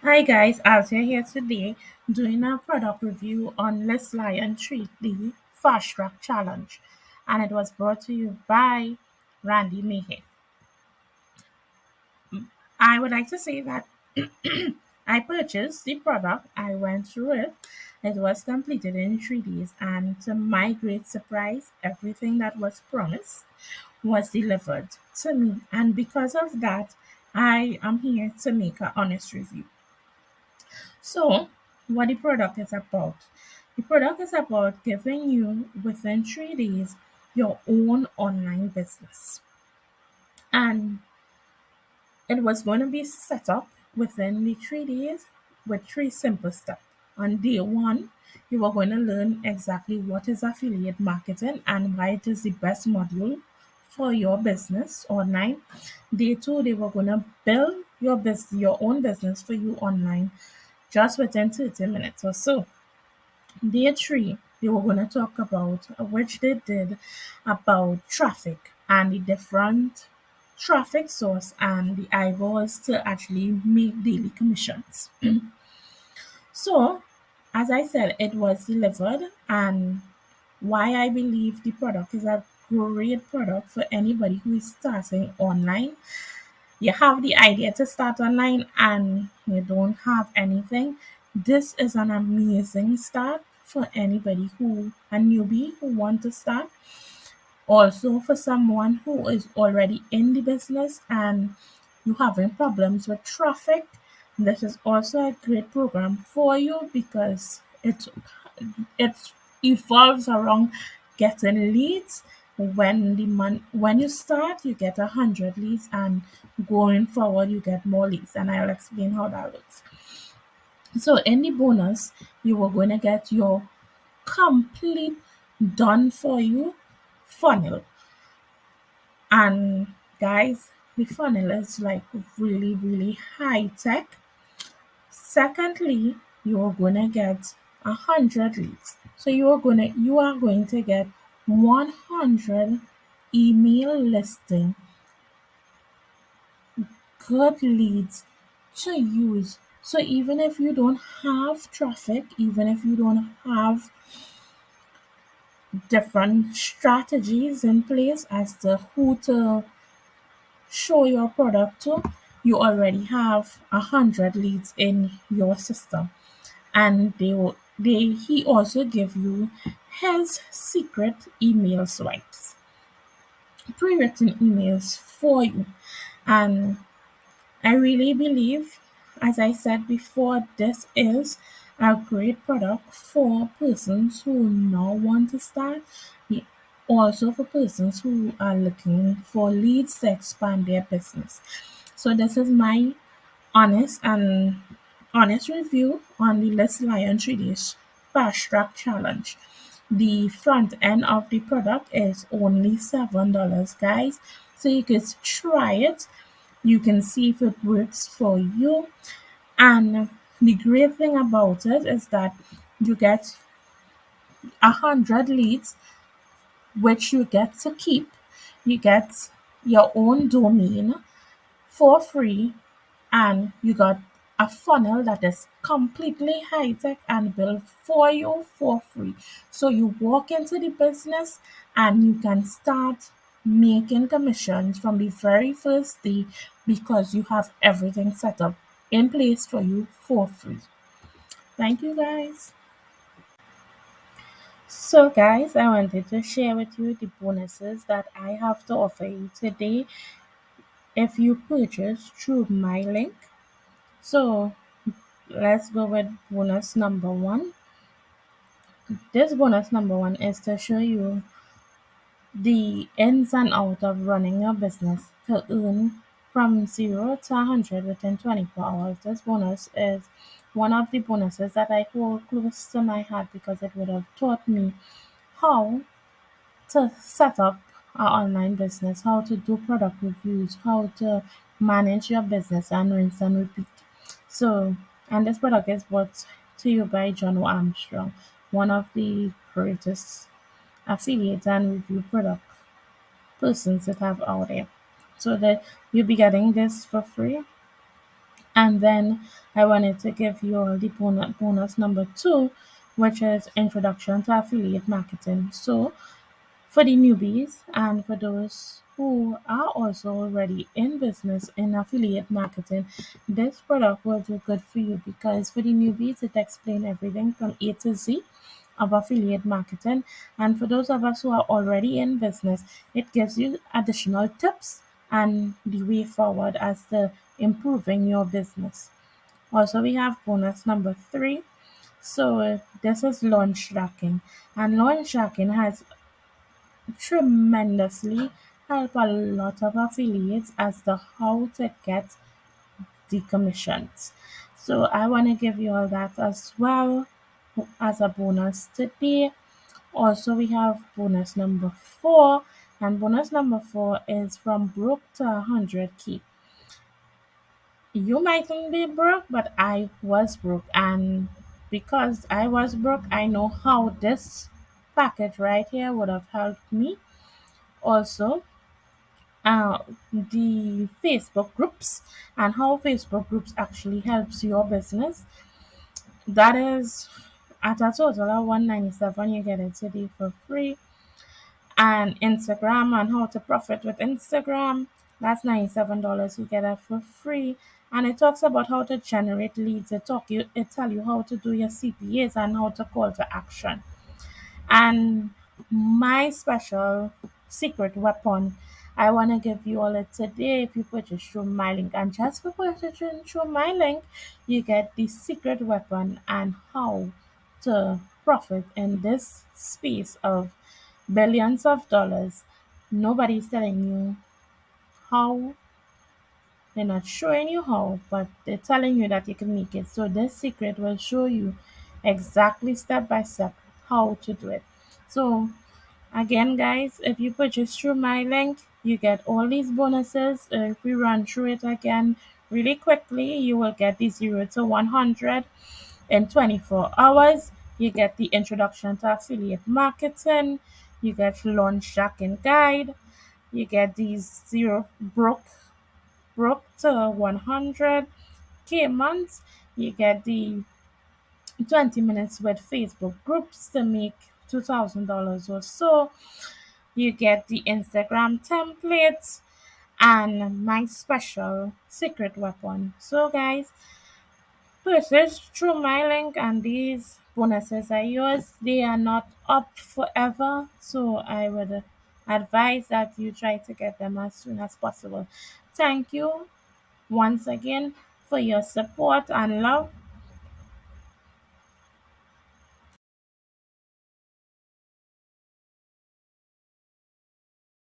Hi guys, Altia here today doing a product review on Let's Lion Treat the Fast Track Challenge, and it was brought to you by Randy Mehe. I would like to say that I purchased the product, I went through it, it was completed in 3 days, and to my great surprise, everything that was promised was delivered to me, and because of that, I am here to make an honest review. So, what the product is about? The product is about giving you within 3 days your own online business. And it was going to be set up within the 3 days with three simple steps. On day one, you are going to learn exactly what is affiliate marketing and why it is the best module for your business online. Day two, they were going to build your own business for you online just within 30 minutes or so. Day three, they were going to talk about, which they did, about traffic and the different traffic source and the eyeballs to actually make daily commissions. So, as I said, it was delivered, and why I believe the product is a great product for anybody who is starting online. You have the idea to start online and you don't have anything, this is an amazing start for anybody who a newbie who want to start. Also for someone who is already in the business and you having problems with traffic, this is also a great program for you because it evolves around getting leads. When you start, you get 100 leads, and going forward, you get more leads. And I'll explain how that looks. So, in the bonus, you are going to get your complete done for you funnel. And guys, the funnel is like really, really high tech. Secondly, you're gonna get 100 leads. So you are going to get 100 email listing good leads to use. So even if you don't have traffic, even if you don't have different strategies in place as to who to show your product to, you already have 100 leads in your system. And he also give you his secret email swipes, pre-written emails for you. And I really believe, as I said before, this is a great product for persons who now want to start, also for persons who are looking for leads to expand their business. So this is my honest and honest review on the Let's Lion 3D's Fast Track Challenge. The front end of the product is only $7, guys. So you can try it. You can see if it works for you. And the great thing about it is that you get 100 leads, which you get to keep. You get your own domain for free, and you got a funnel that is completely high tech and built for you for free. So you walk into the business and you can start making commissions from the very first day because you have everything set up in place for you for free. Thank you guys. So guys, I wanted to share with you the bonuses that I have to offer you today if you purchase through my link. So let's go with bonus number one. This bonus number one is to show you the ins and out of running your business to earn from 0 to 100 within 24 hours. This bonus is one of the bonuses that I hold close to my heart because it would have taught me how to set up an online business, how to do product reviews, how to manage your business and rinse and repeat. So, and this product is brought to you by John O. Armstrong, one of the greatest affiliate and review product persons that have out there. So that you'll be getting this for free. And then I wanted to give you all the bonus number two, which is introduction to affiliate marketing. So for the newbies and for those who are also already in business in affiliate marketing, this product will do good for you because for the newbies, it explains everything from A to Z of affiliate marketing. And for those of us who are already in business, it gives you additional tips and the way forward as to improving your business. Also, we have bonus number three. So this is launch tracking, and launch tracking has tremendously helped a lot of affiliates as to how to get the commissions. So I want to give you all that as well as a bonus today. Also, we have bonus number four, and bonus number four is from broke to 100K. You mightn't be broke, but I was broke, and because I was broke, I know how this package right here would have helped me. Also, uh, the Facebook groups and how Facebook groups actually helps your business. That is at a total of 197. You get it today for free. And Instagram and how to profit with Instagram. That's $97. You get it for free. And it talks about how to generate leads. It tell you how to do your CPAs and how to call to action. And my special secret weapon, I want to give you all it today if you purchase through my link. And just for purchasing through my link, you get the secret weapon and how to profit in this space of billions of dollars. Nobody's telling you how, they're not showing you how, but they're telling you that you can make it. So this secret will show you exactly step by step how to do it. So again, guys, if you purchase through my link, you get all these bonuses. If we run through it again really quickly, you will get the 0 to 100 in 24 hours. You get the introduction to affiliate marketing. You get launch tracking guide. You get these zero broke to 100K months. You get the 20 minutes with Facebook groups to make $2,000 or so. You get the Instagram templates and my special secret weapon. So, guys, purchase through my link, and these bonuses are yours. They are not up forever, so I would advise that you try to get them as soon as possible. Thank you once again for your support and love.